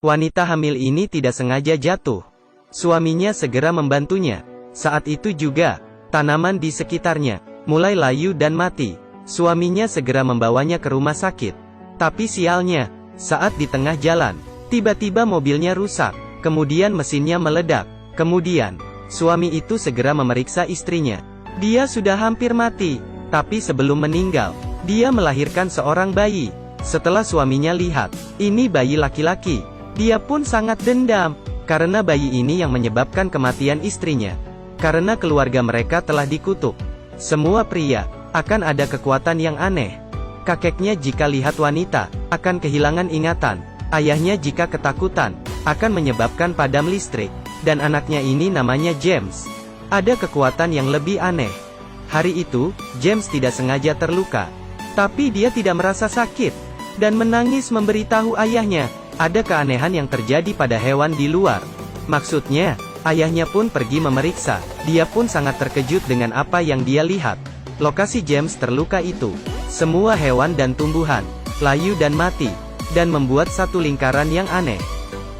Wanita hamil ini tidak sengaja jatuh. Suaminya segera membantunya. Saat itu juga, tanaman di sekitarnya mulai layu dan mati. Suaminya segera membawanya ke rumah sakit. Tapi sialnya, saat di tengah jalan, tiba-tiba mobilnya rusak. Kemudian mesinnya meledak. Kemudian, suami itu segera memeriksa istrinya. Dia sudah hampir mati. Tapi sebelum meninggal, dia melahirkan seorang bayi. Setelah suaminya lihat, ini bayi laki-laki, dia pun sangat dendam, karena bayi ini yang menyebabkan kematian istrinya. Karena keluarga mereka telah dikutuk. Semua pria, akan ada kekuatan yang aneh. Kakeknya jika lihat wanita, akan kehilangan ingatan. Ayahnya jika ketakutan, akan menyebabkan padam listrik. Dan anaknya ini namanya James. Ada kekuatan yang lebih aneh. Hari itu, James tidak sengaja terluka. Tapi dia tidak merasa sakit. Dan menangis memberitahu ayahnya, ada keanehan yang terjadi pada hewan di luar. Maksudnya, ayahnya pun pergi memeriksa. Dia pun sangat terkejut dengan apa yang dia lihat. Lokasi James terluka itu, semua hewan dan tumbuhan, layu dan mati. Dan membuat satu lingkaran yang aneh.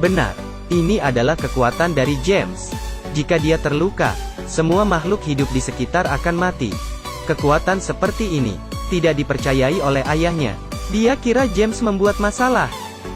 Benar, ini adalah kekuatan dari James. Jika dia terluka, semua makhluk hidup di sekitar akan mati. Kekuatan seperti ini tidak dipercayai oleh ayahnya. Dia kira James membuat masalah.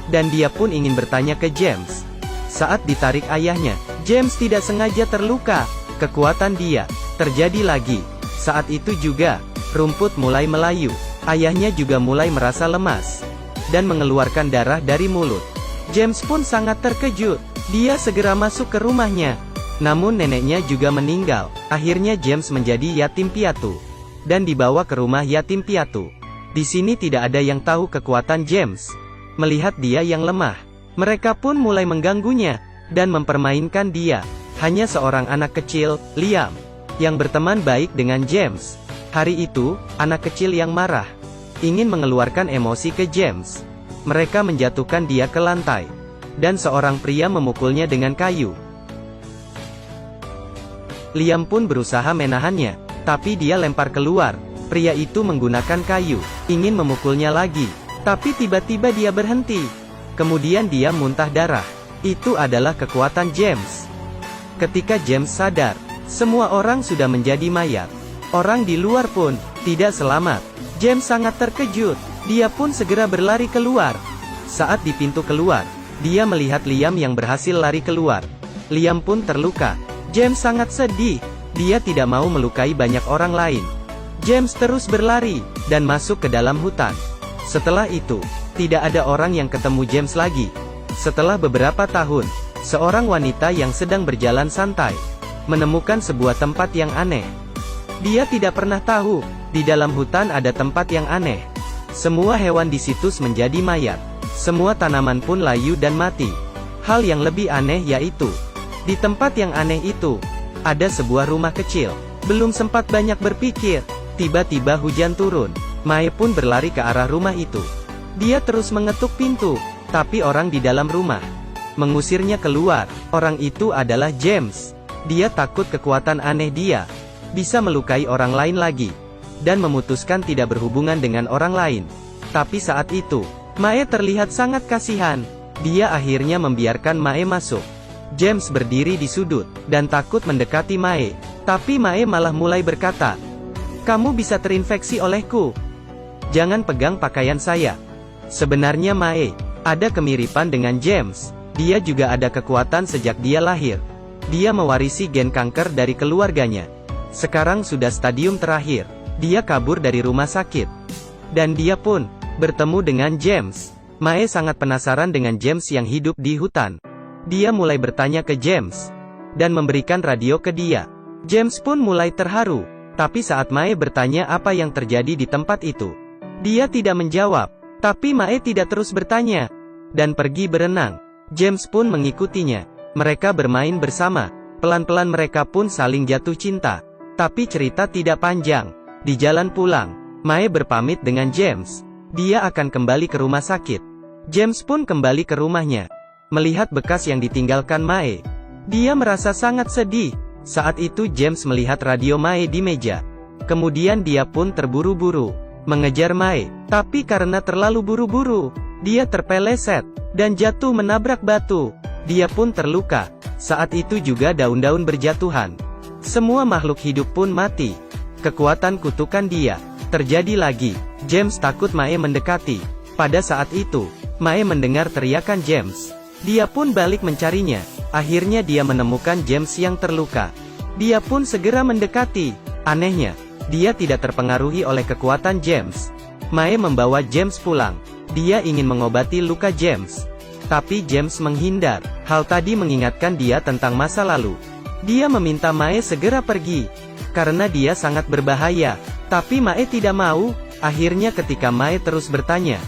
Dan dia pun ingin bertanya ke James. Saat ditarik ayahnya, James tidak sengaja terluka. Kekuatan dia terjadi lagi. Saat itu juga, rumput mulai melayu. Ayahnya juga mulai merasa lemas dan mengeluarkan darah dari mulut. James pun sangat terkejut. Dia segera masuk ke rumahnya. Namun neneknya juga meninggal. Akhirnya James menjadi yatim piatu dan dibawa ke rumah yatim piatu. Di sini tidak ada yang tahu kekuatan James. Melihat dia yang lemah, mereka pun mulai mengganggunya dan mempermainkan dia. Hanya seorang anak kecil, Liam, yang berteman baik dengan James. Hari itu, anak kecil yang marah ingin mengeluarkan emosi ke James. Mereka menjatuhkan dia ke lantai, dan seorang pria memukulnya dengan kayu. Liam pun berusaha menahannya, tapi dia lempar keluar. Pria itu menggunakan kayu, ingin memukulnya lagi, tapi tiba-tiba dia berhenti. Kemudian dia muntah darah. Itu adalah kekuatan James. Ketika James sadar, semua orang sudah menjadi mayat. Orang di luar pun tidak selamat. James sangat terkejut. Dia pun segera berlari keluar. Saat di pintu keluar, dia melihat Liam yang berhasil lari keluar. Liam pun terluka. James sangat sedih. Dia tidak mau melukai banyak orang lain. James terus berlari dan masuk ke dalam hutan. Setelah itu, tidak ada orang yang ketemu James lagi. Setelah beberapa tahun, seorang wanita yang sedang berjalan santai menemukan sebuah tempat yang aneh. Dia tidak pernah tahu, di dalam hutan ada tempat yang aneh. Semua hewan di situs menjadi mayat. Semua tanaman pun layu dan mati. Hal yang lebih aneh yaitu, di tempat yang aneh itu, ada sebuah rumah kecil. Belum sempat banyak berpikir, tiba-tiba hujan turun. Mae pun berlari ke arah rumah itu. Dia terus mengetuk pintu, tapi orang di dalam rumah mengusirnya keluar. Orang itu adalah James. Dia takut kekuatan aneh dia bisa melukai orang lain lagi, dan memutuskan tidak berhubungan dengan orang lain. Tapi saat itu, Mae terlihat sangat kasihan. Dia akhirnya membiarkan Mae masuk. James berdiri di sudut, dan takut mendekati Mae. Tapi Mae malah mulai berkata, "Kamu bisa terinfeksi olehku. Jangan pegang pakaian saya." Sebenarnya Mae ada kemiripan dengan James. Dia juga ada kekuatan sejak dia lahir. Dia mewarisi gen kanker dari keluarganya. Sekarang sudah stadium terakhir. Dia kabur dari rumah sakit. Dan dia pun bertemu dengan James. Mae sangat penasaran dengan James yang hidup di hutan. Dia mulai bertanya ke James dan memberikan radio ke dia. James pun mulai terharu. Tapi saat Mae bertanya apa yang terjadi di tempat itu, dia tidak menjawab. Tapi Mae tidak terus bertanya dan pergi berenang. James pun mengikutinya. Mereka bermain bersama. Pelan-pelan mereka pun saling jatuh cinta. Tapi cerita tidak panjang. Di jalan pulang, Mae berpamit dengan James. Dia akan kembali ke rumah sakit. James pun kembali ke rumahnya. Melihat bekas yang ditinggalkan Mae, dia merasa sangat sedih. Saat itu James melihat radio Mae di meja. Kemudian dia pun terburu-buru mengejar Mae. Tapi karena terlalu buru-buru, Dia terpeleset dan jatuh menabrak batu. Dia pun terluka. Saat itu juga daun-daun berjatuhan. Semua makhluk hidup pun mati. Kekuatan kutukan dia terjadi lagi. James takut Mae mendekati. Pada saat itu, Mae mendengar teriakan James. Dia pun balik mencarinya. Akhirnya dia menemukan James yang terluka. Dia pun segera mendekati. Anehnya, dia tidak terpengaruhi oleh kekuatan James. Mae membawa James pulang. Dia ingin mengobati luka James. Tapi James menghindar. Hal tadi mengingatkan dia tentang masa lalu. Dia meminta Mae segera pergi, karena dia sangat berbahaya. Tapi Mae tidak mau. Akhirnya ketika Mae terus bertanya,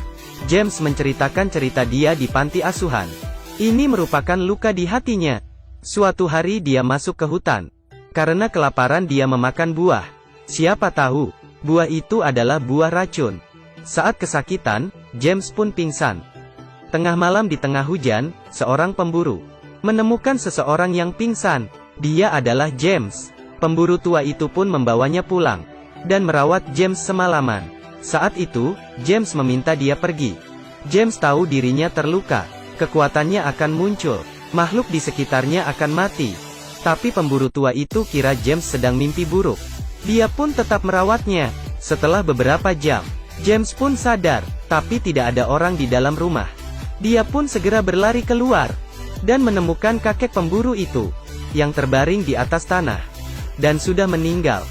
James menceritakan cerita dia di panti asuhan. Ini merupakan luka di hatinya. Suatu hari dia masuk ke hutan. Karena kelaparan dia memakan buah. Siapa tahu, buah itu adalah buah racun. Saat kesakitan, James pun pingsan. Tengah malam di tengah hujan, seorang pemburu menemukan seseorang yang pingsan. Dia adalah James. Pemburu tua itu pun membawanya pulang dan merawat James semalaman. Saat itu, James meminta dia pergi. James tahu dirinya terluka. Kekuatannya akan muncul. Makhluk di sekitarnya akan mati. Tapi pemburu tua itu kira James sedang mimpi buruk. Dia pun tetap merawatnya. Setelah beberapa jam, James pun sadar, tapi tidak ada orang di dalam rumah. Dia pun segera berlari keluar dan menemukan kakek pemburu itu yang terbaring di atas tanah dan sudah meninggal.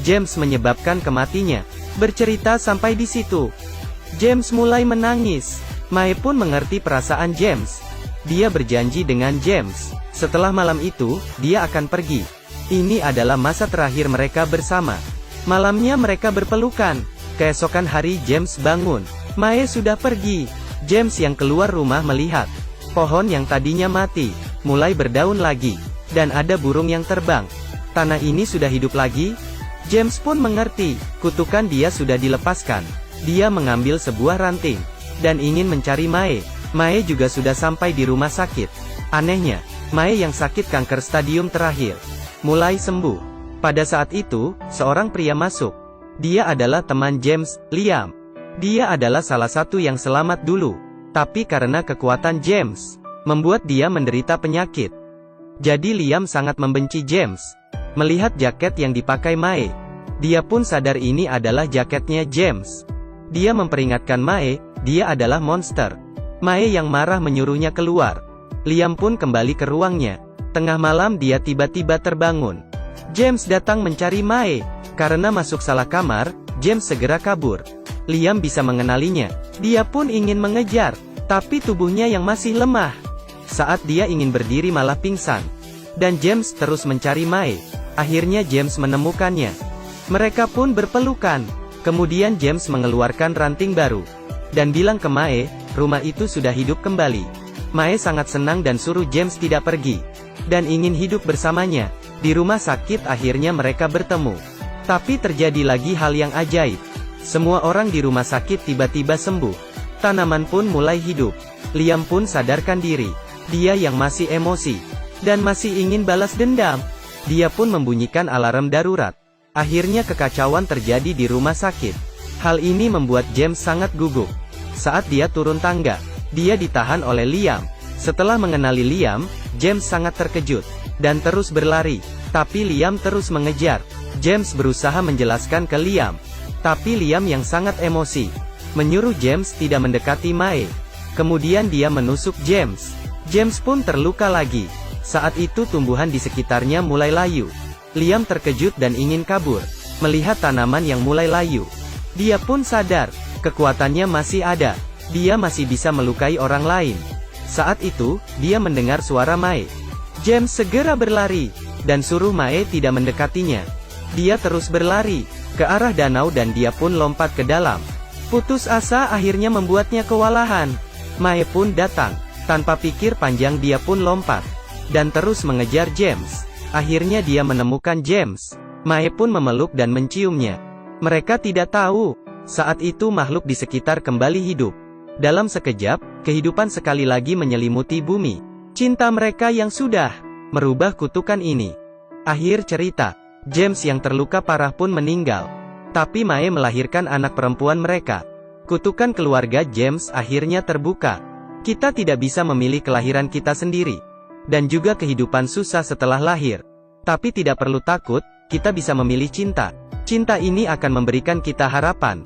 James menyebabkan kematinya. Bercerita sampai di situ, James mulai menangis. Mae pun mengerti perasaan James. Dia berjanji dengan James. Setelah malam itu, dia akan pergi. Ini adalah masa terakhir mereka bersama. Malamnya mereka berpelukan. Keesokan hari James bangun. Mae sudah pergi. James yang keluar rumah melihat pohon yang tadinya mati mulai berdaun lagi, dan ada burung yang terbang. Tanah ini sudah hidup lagi. James pun mengerti, kutukan dia sudah dilepaskan. Dia mengambil sebuah ranting dan ingin mencari Mae. Mae juga sudah sampai di rumah sakit. Anehnya, Mae yang sakit kanker stadium terakhir mulai sembuh. Pada saat itu, seorang pria masuk. Dia adalah teman James, Liam. Dia adalah salah satu yang selamat dulu. Tapi karena kekuatan James membuat dia menderita penyakit. Jadi Liam sangat membenci James. Melihat jaket yang dipakai Mae, dia pun sadar ini adalah jaketnya James. Dia memperingatkan Mae, dia adalah monster. Mae yang marah menyuruhnya keluar. Liam pun kembali ke ruangnya. Tengah malam dia tiba-tiba terbangun. James datang mencari Mae. Karena masuk salah kamar, James segera kabur. Liam bisa mengenalinya. Dia pun ingin mengejar, tapi tubuhnya yang masih lemah. Saat dia ingin berdiri malah pingsan. Dan James terus mencari Mae. Akhirnya James menemukannya. Mereka pun berpelukan. Kemudian James mengeluarkan ranting baru dan bilang ke Mae, rumah itu sudah hidup kembali. Mae sangat senang dan suruh James tidak pergi dan ingin hidup bersamanya. Di rumah sakit akhirnya mereka bertemu. Tapi terjadi lagi hal yang ajaib. Semua orang di rumah sakit tiba-tiba sembuh. Tanaman pun mulai hidup. Liam pun sadarkan diri. Dia yang masih emosi dan masih ingin balas dendam. Dia pun membunyikan alarm darurat. Akhirnya kekacauan terjadi di rumah sakit. Hal ini membuat James sangat gugup. Saat dia turun tangga, dia ditahan oleh Liam. Setelah mengenali Liam, James sangat terkejut dan terus berlari. Tapi Liam terus mengejar. James berusaha menjelaskan ke Liam. Tapi Liam yang sangat emosi menyuruh James tidak mendekati Mae. Kemudian dia menusuk James. James pun terluka lagi. Saat itu tumbuhan di sekitarnya mulai layu. Liam terkejut dan ingin kabur. Melihat tanaman yang mulai layu, dia pun sadar, kekuatannya masih ada. Dia masih bisa melukai orang lain. Saat itu, dia mendengar suara Mae. James segera berlari dan suruh Mae tidak mendekatinya. Dia terus berlari ke arah danau dan dia pun lompat ke dalam. Putus asa akhirnya membuatnya kewalahan. Mae pun datang. Tanpa pikir panjang dia pun lompat dan terus mengejar James. Akhirnya dia menemukan James. Mae pun memeluk dan menciumnya. Mereka tidak tahu, saat itu makhluk di sekitar kembali hidup. Dalam sekejap, kehidupan sekali lagi menyelimuti bumi. Cinta mereka yang sudah merubah kutukan ini. Akhir cerita. James yang terluka parah pun meninggal. Tapi Mae melahirkan anak perempuan mereka. Kutukan keluarga James akhirnya terbuka. Kita tidak bisa memilih kelahiran kita sendiri. Dan juga kehidupan susah setelah lahir. Tapi tidak perlu takut, kita bisa memilih cinta. Cinta ini akan memberikan kita harapan.